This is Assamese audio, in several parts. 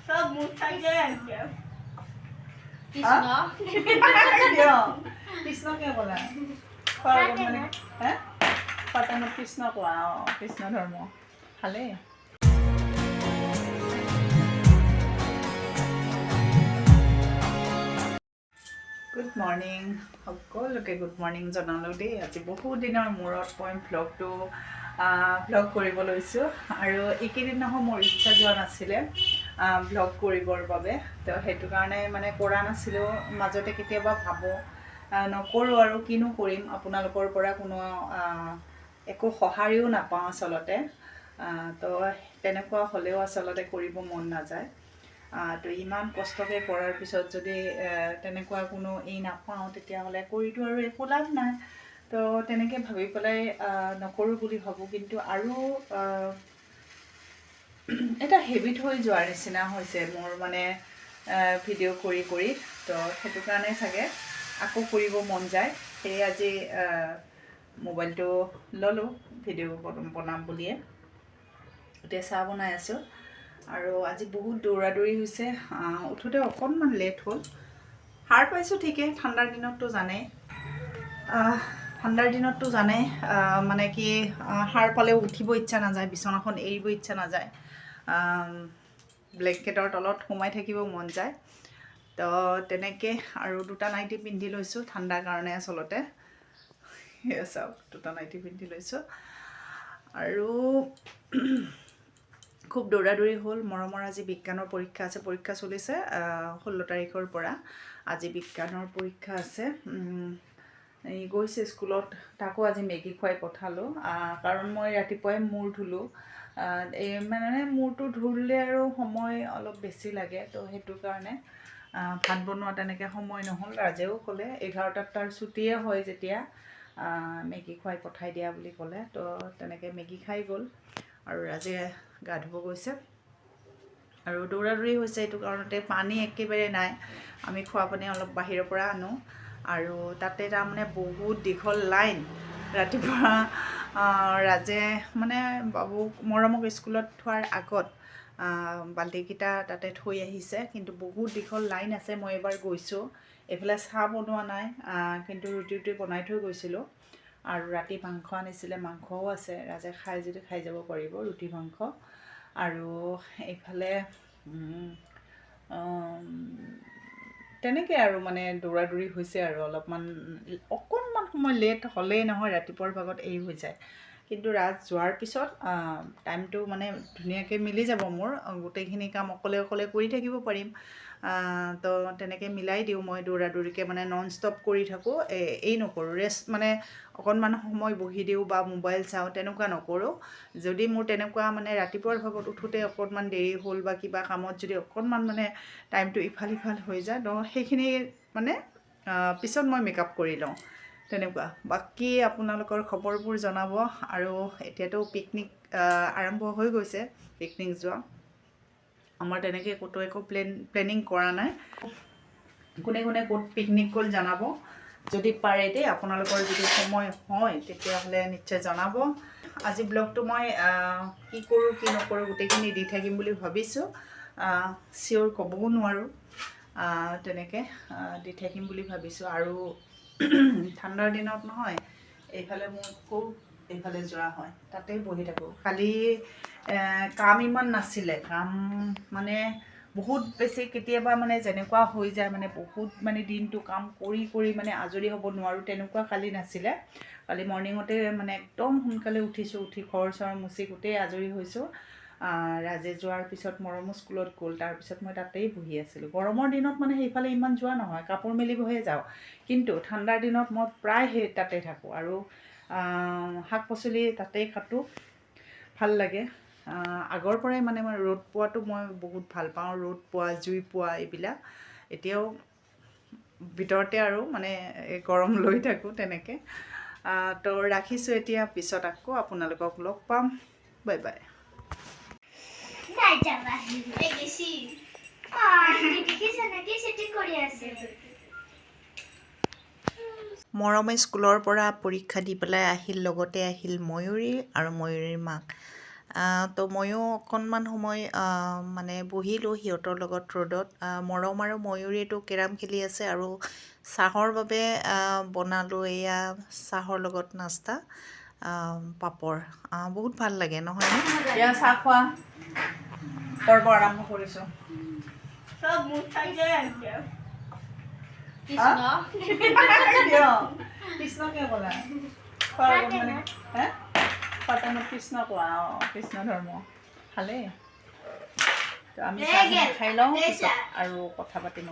Sab mutajab. কৃষ্ণ কিয় কৃষ্ণ কিয় ক'লা খোৱাৰ আগত মানে হে পাতানত কৃষ্ণ কোৱা কৃষ্ণ ধৰ্ম ভালেই গুড মৰ্ণিং সকলোকে গুড মৰ্ণিং জনালোঁ দেই আজি বহুত দিনৰ মূৰত মই ভ্লগ কৰিব লৈছোঁ আৰু এইকেইদিন নহয় মোৰ ইচ্ছা যোৱা নাছিলে ভ্লগ কৰিবৰ বাবে তো সেইটো কাৰণে মানে কৰা নাছিলোঁ মাজতে কেতিয়াবা ভাবোঁ নকৰোঁ আৰু কিনো কৰিম আপোনালোকৰ পৰা কোনো একো সঁহাৰিও নাপাওঁ আচলতে তো তেনেকুৱা হ'লেও আচলতে কৰিব মন নাযায় তো ইমান কষ্টকৈ কৰাৰ পিছত যদি তেনেকুৱা কোনো নাপাওঁ তেতিয়াহ'লে কৰিতো আৰু একো লাভ নাই তো তেনেকৈ ভাবি পেলাই নকৰোঁ বুলি ভাবোঁ কিন্তু আৰু এটা হেবিট হৈ যোৱাৰ নিচিনা হৈছে মোৰ মানে ভিডিঅ' কৰি কৰি তো সেইটো কাৰণে চাগে আকৌ কৰিব মন যায় সেয়ে আজি মোবাইলটো ল'লোঁ ভিডিঅ' বনাম বুলিয়ে এতিয়া চাহ বনাই আছোঁ আৰু আজি বহুত দৌৰা দৌৰি হৈছে উঠোতে অকণমান লেট হ'ল সাৰ পাইছোঁ ঠিকেই ঠাণ্ডাৰ দিনততো জানেই মানে কি সাৰ পালেও উঠিব ইচ্ছা নাযায় বিচনাখন এৰিব ইচ্ছা নাযায় ব্লেংকেটৰ তলত সোমাই থাকিব মন যায় তো তেনেকৈ আৰু দুটা নাইটি পিন্ধি লৈছোঁ ঠাণ্ডাৰ কাৰণে আচলতে সেয়া চাওক দুটা নাইটি পিন্ধি লৈছোঁ আৰু খুব দৌৰা দৌৰি হ'ল মৰমৰ আজি বিজ্ঞানৰ পৰীক্ষা আছে পৰীক্ষা চলিছে 16 তাৰিখৰ পৰা আজি বিজ্ঞানৰ পৰীক্ষা আছে গৈছে স্কুলত তাকো আজি মেগী খুৱাই পঠালোঁ কাৰণ মই ৰাতিপুৱাই মূৰ ধুলোঁ মানে মূৰটো ধুলে আৰু সময় অলপ বেছি লাগে তো সেইটো কাৰণে ভাত বনোৱা তেনেকৈ সময় নহ'ল ৰাজেও ক'লে 11টাত তাৰ ছুটিয়ে হয় যেতিয়া মেগী খুৱাই পঠাই দিয়া বুলি ক'লে তো তেনেকৈ মেগী খাই গ'ল আৰু ৰাজে গা ধুব গৈছে আৰু দৌৰা দৌৰি হৈছে এইটো কাৰণতে পানী একেবাৰে নাই আমি খোৱা পানী অলপ বাহিৰৰ পৰা আনো আৰু তাতে তাৰমানে বহুত দীঘল লাইন ৰাতিপুৱা ৰাজে মানে বাবুক মৰমক স্কুলত থোৱাৰ আগত বাল্টিকেইটা তাতে থৈ আহিছে কিন্তু বহুত দীঘল লাইন আছে মই এবাৰ গৈছোঁ এইফালে চাহ বনোৱা নাই কিন্তু ৰুটি বনাই থৈ গৈছিলোঁ আৰু ৰাতি মাংস আনিছিলে মাংসও আছে ৰাজে খাই যদি খাই যাব পাৰিব ৰুটি মাংস আৰু এইফালে তেনেকৈ আৰু মানে দৌৰা দৌৰি হৈছে আৰু অকণমান সময় লেট হ'লেই নহয় ৰাতিপুৱাৰ ভাগত হৈ যায় কিন্তু ৰাজ যোৱাৰ পিছত টাইমটো মানে ধুনীয়াকৈ মিলি যাব মোৰ গোটেইখিনি কাম অকলে কৰি থাকিব পাৰিম তো তেনেকৈ মিলাই দিওঁ মই দৌৰা দৌৰিকৈ মানে নন ষ্টপ কৰি থাকোঁ নকৰোঁ ৰেষ্ট মানে অকণমান সময় বহি দিওঁ বা মোবাইল চাওঁ তেনেকুৱা নকৰোঁ যদি মোৰ তেনেকুৱা মানে ৰাতিপুৱাৰ ভাগত উঠোতে অকণমান দেৰি হ'ল বা কিবা কামত যদি অকণমান মানে টাইমটো ইফাল সিফাল হৈ যায় তো সেইখিনি মানে পিছত মই মেকআপ কৰি লওঁ তেনেকুৱা বাকী আপোনালোকৰ খবৰবোৰ জনাব আৰু এতিয়াতো পিকনিক আৰম্ভ হৈ গৈছে পিকনিক যোৱা আমাৰ তেনেকৈ ক'তো একো প্লেনিং কৰা নাই কোনে কোনে ক'ত পিকনিক গ'ল জনাব যদি পাৰে দেই আপোনালোকৰ যদি সময় হয় তেতিয়াহ'লে নিশ্চয় জনাব আজি ব্লগটো মই কি কৰোঁ কি নকৰোঁ গোটেইখিনি দি থাকিম বুলি ভাবিছোঁ চিয়'ৰ ক'বও নোৱাৰোঁ তেনেকৈ দি থাকিম বুলি ভাবিছোঁ আৰু ঠাণ্ডাৰ দিনত নহয় এইফালে মোৰ খুব এইফালে যোৱা হয় তাতেই বহি থাকোঁ খালি কাম ইমান নাছিলে কাম মানে বহুত বেছি কেতিয়াবা মানে যেনেকুৱা হৈ যায় মানে বহুত মানে দিনটো কাম কৰি মানে আজৰি হ'ব নোৱাৰোঁ তেনেকুৱা কালি নাছিলে কালি মৰ্ণিঙতে মানে একদম সোনকালে উঠিছোঁ উঠি ঘৰ চৰ মুচি গোটেই আজৰি হৈছোঁ ৰাজে যোৱাৰ পিছত মৰমো স্কুলত গ'ল তাৰপিছত মই তাতেই বহি আছিলোঁ গৰমৰ দিনত মানে সেইফালে ইমান যোৱা নহয় কাপোৰ মেলিবহে যাওঁ কিন্তু ঠাণ্ডাৰ দিনত মই প্ৰায় সেই তাতে থাকোঁ আৰু শাক পাচলি তাতেই কাটোঁ ভাল লাগে আগৰ পৰাই মানে মই ৰ'দ পোৱাটো মই বহুত ভাল পাওঁ ৰ'দ পোৱা জুই পোৱা এইবিলাক এতিয়াও ভিতৰতে আৰু মানে গৰম লৈ থাকোঁ তেনেকৈ তো ৰাখিছোঁ এতিয়া পিছত আকৌ আপোনালোকক লগ পাম বাই বাই মৰমে স্কুলৰ পৰা পৰীক্ষা দি পেলাই আহিল লগতে আহিল ময়ূৰী আৰু ময়ূৰীৰ মাক তো ময়ো অকণমান সময় মানে বহিলোঁ সিহঁতৰ লগত ৰ'দত। মৰম আৰু ময়ূৰীটো কেৰাম খেলি আছে আৰু চাহৰ বাবে বনালোঁ এয়া চাহৰ লগত নাস্তা পাপৰ। বহুত ভাল লাগে নহয়নে? এয়া চাহ খোৱা পৰ্ব আৰম্ভ কৰিছোঁ। কৃষ্ণ কিয় ক'লা? কৃষ্ণ কোৱা কৃষ্ণ ধৰ্ম ভালেই। তো আমি চাহ খাই লওঁ পিছত আৰু কথা পাতিম।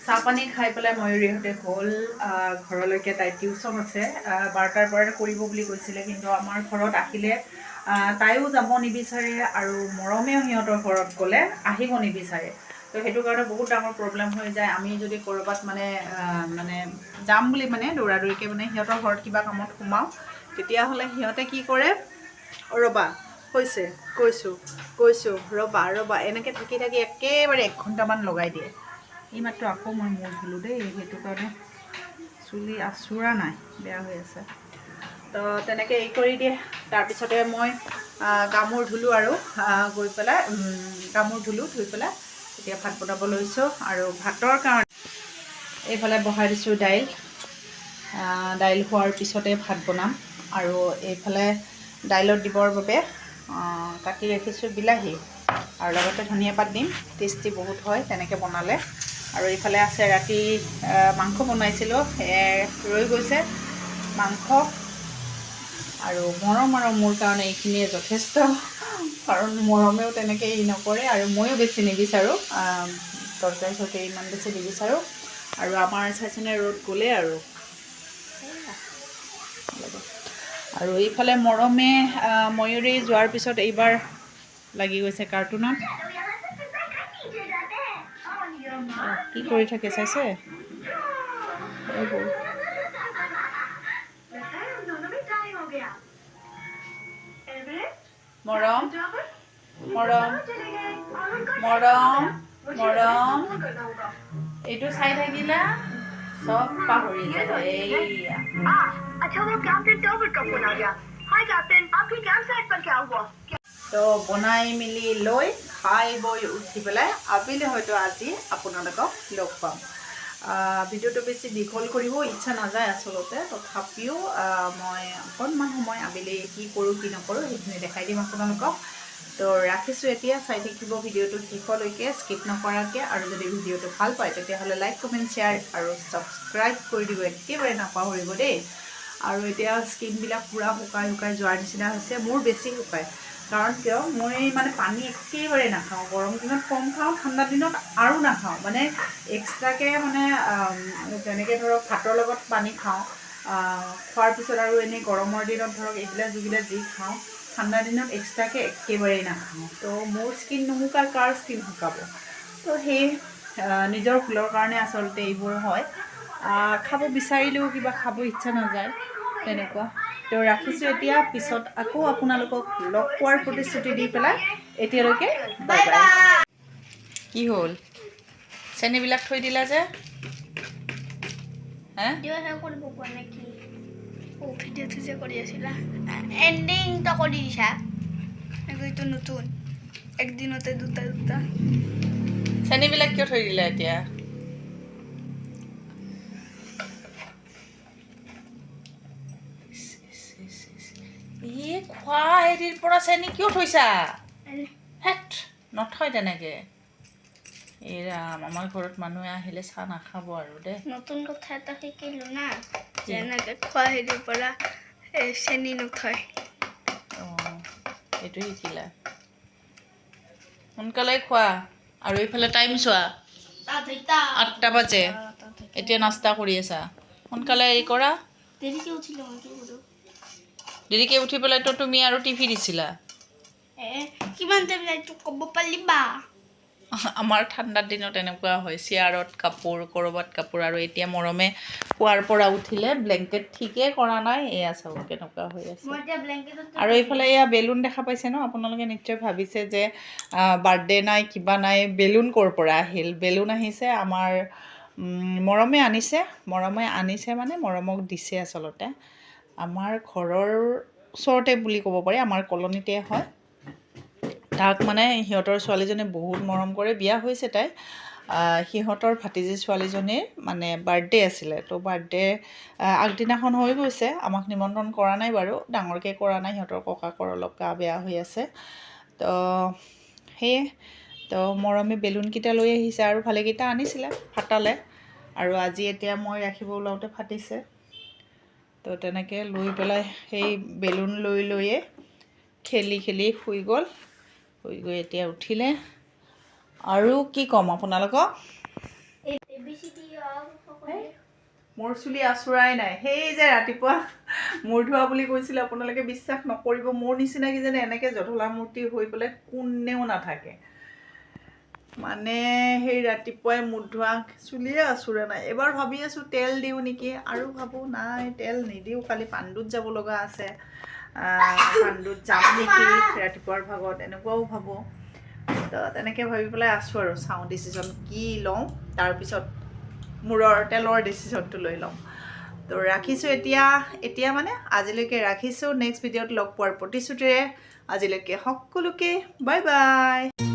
চাহ পানী খাই পেলাই ময়ূৰীহঁতে গ'ল ঘৰলৈকে। তাই টিউশ্যন আছে 12টাৰ পৰা কৰিব বুলি কৈছিলে, কিন্তু আমাৰ ঘৰত আহিলে তাইও যাব নিবিচাৰে আৰু মৰমেও সিহঁতৰ ঘৰত গ'লে আহিব নিবিচাৰে। তো সেইটো কাৰণে বহুত ডাঙৰ প্ৰব্লেম হৈ যায়। আমি যদি ক'ৰবাত মানে যাম বুলি মানে দৌৰাদৌৰিকৈ মানে সিহঁতৰ ঘৰত কিবা কামত সোমাওঁ, তেতিয়াহ'লে সিহঁতে কি কৰে, ৰ'বা হৈছে কৈছোঁ ৰ'বা এনেকৈ থাকি একেবাৰে 1 ঘণ্টামান লগাই দিয়ে। এইমাত্ৰ আকৌ মই মূৰ ধুলোঁ দেই, সেইটো কাৰণে চুলি আঁচোৰা নাই, বেয়া হৈ আছে। তো তেনেকৈ এই কৰি দিয়ে। তাৰপিছতে মই গা মূৰ ধুলোঁ আৰু গৈ পেলাই গা মূৰ ধুই পেলাই এতিয়া ভাত বনাব লৈছোঁ। আৰু ভাতৰ কাৰণে এইফালে বহাই দিছোঁ দাইল হোৱাৰ পিছতে ভাত বনাম। আৰু এইফালে দাইলত দিবৰ বাবে কাটি ৰাখিছোঁ বিলাহী আৰু লগতে ধনিয়া পাত দিম, টেষ্টি বহুত হয় তেনেকৈ বনালে। আৰু এইফালে আছে ৰাতি মাংস বনাইছিলোঁ, ৰৈ গৈছে মাংস। আৰু মৰম আৰু মোৰ কাৰণে এইখিনিয়ে যথেষ্ট, কাৰণ মৰমেও তেনেকৈ নকৰে আৰু ময়ো বেছি নিবিচাৰোঁ, তৰকাৰী চৰকাৰী ইমান বেছি নিবিচাৰোঁ। আৰু আমাৰ চাইছেনে ৰ'দ গ'লে আৰু এইফালে মৰমে ময়ূৰী যোৱাৰ পিছত এইবাৰ লাগি গৈছে কাৰ্টুনত। কি কৰি থাকে চাইছে? এইবোৰ মৰম এইটো চাই থাকিলা চব পাহৰি যায়। তো বনাই মেলি লৈ খাই বৈ উঠি পেলাই আবেলি হয়তো আজি আপোনালোকক লগ পাম। ভিডিঅ'টো বেছি দীঘল কৰিব ইচ্ছা নাযায় আচলতে, তথাপিও মই অকণমান সময় আবেলি কি কৰোঁ কি নকৰোঁ সেইখিনি দেখাই দিম আপোনালোকক। তো ৰাখিছোঁ এতিয়া, চাই থাকিব ভিডিঅ'টো শেষলৈকে স্কিপ নকৰাকৈ। আৰু যদি ভিডিঅ'টো ভাল পায় তেতিয়াহ'লে লাইক কমেণ্ট শ্বেয়াৰ আৰু ছাবস্ক্ৰাইব কৰি দিব একেবাৰে নাপাহৰিব দেই। আৰু এতিয়া স্কিনবিলাক পূৰা শুকাই যোৱাৰ নিচিনা হৈছে, মোৰ বেছি শুকায়। কাৰণ কিয়, মই মানে পানী একেবাৰে নাখাওঁ, গৰম দিনত কম খাওঁ, ঠাণ্ডা দিনত আৰু নাখাওঁ। মানে এক্সট্ৰাকৈ মানে যেনেকৈ ধৰক ভাতৰ লগত পানী খাওঁ, খোৱাৰ পিছত আৰু এনেই গৰমৰ দিনত ধৰক এইবিলাক যি খাওঁ, ঠাণ্ডা দিনত এক্সট্ৰাকৈ একেবাৰেই নাখাওঁ। তো মোৰ স্কিন নুশুকায়, কাৰ স্কিন শুকাব? তো সেই নিজৰ ভুলৰ কাৰণে আচলতে এইবোৰ হয়। খাব বিচাৰিলেও কিবা খাব ইচ্ছা নাযায় তেনেকুৱা। তো ৰাখিছোঁ এতিয়া, পিছত আকৌ আপোনালোকক লগ পোৱাৰ প্ৰতিশ্ৰুতি দি পেলাই এতিয়ালৈকে বাই বাই। কি হ'ল? চেনিবিলাক থৈ দিলা যে? ভিডিঅ'টো যে কৰি আছিলা এণ্ডিংটা কৰি দিছা, এইটো নতুন একদিনতে দুটা চেনিবিলাক কিয় থৈ দিলা এতিয়া? খোৱা হেৰিৰ পৰা চেনি কিয় থৈছা? হেট, নথয় তেনেকৈ। এই ৰাম, আমাৰ ঘৰত মানুহে আহিলে চাহ নাখাব আৰু দেই। নতুন কথা এটা শিকিলোঁ না, যেনেকৈ খোৱা হেৰিৰ পৰা চেনি নথয়। অঁ, এইটো শিকিলা। সোনকালে খোৱা। আৰু এইফালে টাইম চোৱা, 8টা বাজে। এতিয়া নাস্তা কৰি আছা, সোনকালে হেৰি কৰা। দেৰিকৈ উঠিলোঁ মই, কি কৰোঁ? দেৰিকৈ উঠি পেলাইতো তুমি আৰু টিভি দিছিলা। কিমান টাইম লাগে ক'ব পাৰিবা? আমাৰ ঠাণ্ডাৰ দিনত এনেকুৱা হয়, চেয়াৰত কাপোৰ, ক'ৰবাত কাপোৰ। আৰু এতিয়া মৰমে শোৱাৰ পৰা উঠিলে ব্লেংকেট ঠিকেই কৰা নাই, এয়া চাব কেনেকুৱা হৈ আছে। আৰু এইফালে এয়া বেলুন দেখা পাইছে ন? আপোনালোকে নিশ্চয় ভাবিছে যে বাৰ্থডে নাই, কিবা নাই, বেলুন ক'ৰ পৰা আহিল? বেলুন আহিছে আমাৰ মৰমে আনিছে মানে মৰমক দিছে আচলতে। আমাৰ ঘৰৰ ওচৰতে বুলি ক'ব পাৰি, আমাৰ কলনীতে হয়। তাক মানে সিহঁতৰ ছোৱালীজনীয়ে বহুত মৰম কৰে, বিয়া হৈছে তাই। সিহঁতৰ ভাতিজী ছোৱালীজনীৰ মানে বাৰ্থডে আছিলে, তো বাৰ্থডে আগদিনাখন হৈ গৈছে। আমাক নিমন্ত্ৰণ কৰা নাই বাৰু, ডাঙৰকৈ কৰা নাই, সিহঁতৰ ককাকৰ অলপ গা বেয়া হৈ আছে। তো সেয়ে তো মৰমে বেলুনকেইটা লৈ আহিছে আৰু ভালেকেইটা আনিছিলে, ফাটালে। আৰু আজি এতিয়া মই ৰাখিব ওলাওঁতে ফাটিছে। তো তেনেকৈ লৈ পেলাই সেই বেলুন লৈয়ে খেলি শুই গ'ল। শুই গৈ এতিয়া উঠিলে। আৰু কি ক'ম আপোনালোকক, মোৰ চুলি আঁচোৰাই নাই। সেই যে ৰাতিপুৱা মূৰ ধোৱা বুলি কৈছিলে, আপোনালোকে বিশ্বাস নকৰিব, মোৰ নিচিনা কিজানি এনেকৈ জধলা মূৰ্তি হৈ পেলাই কোনেও নাথাকে। মানে সেই ৰাতিপুৱাই মূৰ ধোৱা, চুলিয়ে আঁচোৰা নাই। এবাৰ ভাবি আছোঁ তেল দিওঁ নেকি, আৰু ভাবোঁ নাই তেল নিদিওঁ, কালি পাণ্ডুত যাব লগা আছে, পাণ্ডুত যাম নেকি ৰাতিপুৱাৰ ভাগত, এনেকুৱাও ভাবোঁ। তো তেনেকৈ ভাবি পেলাই আছোঁ আৰু, চাওঁ ডিচিশ্যন কি লওঁ, তাৰপিছত মূৰৰ তেলৰ ডিচিশ্যনটো লৈ লওঁ। তো ৰাখিছোঁ এতিয়া মানে আজিলৈকে ৰাখিছোঁ। নেক্সট ভিডিঅ'ত লগ পোৱাৰ প্ৰতিশ্ৰুতিৰে আজিলৈকে সকলোকে বাই বাই।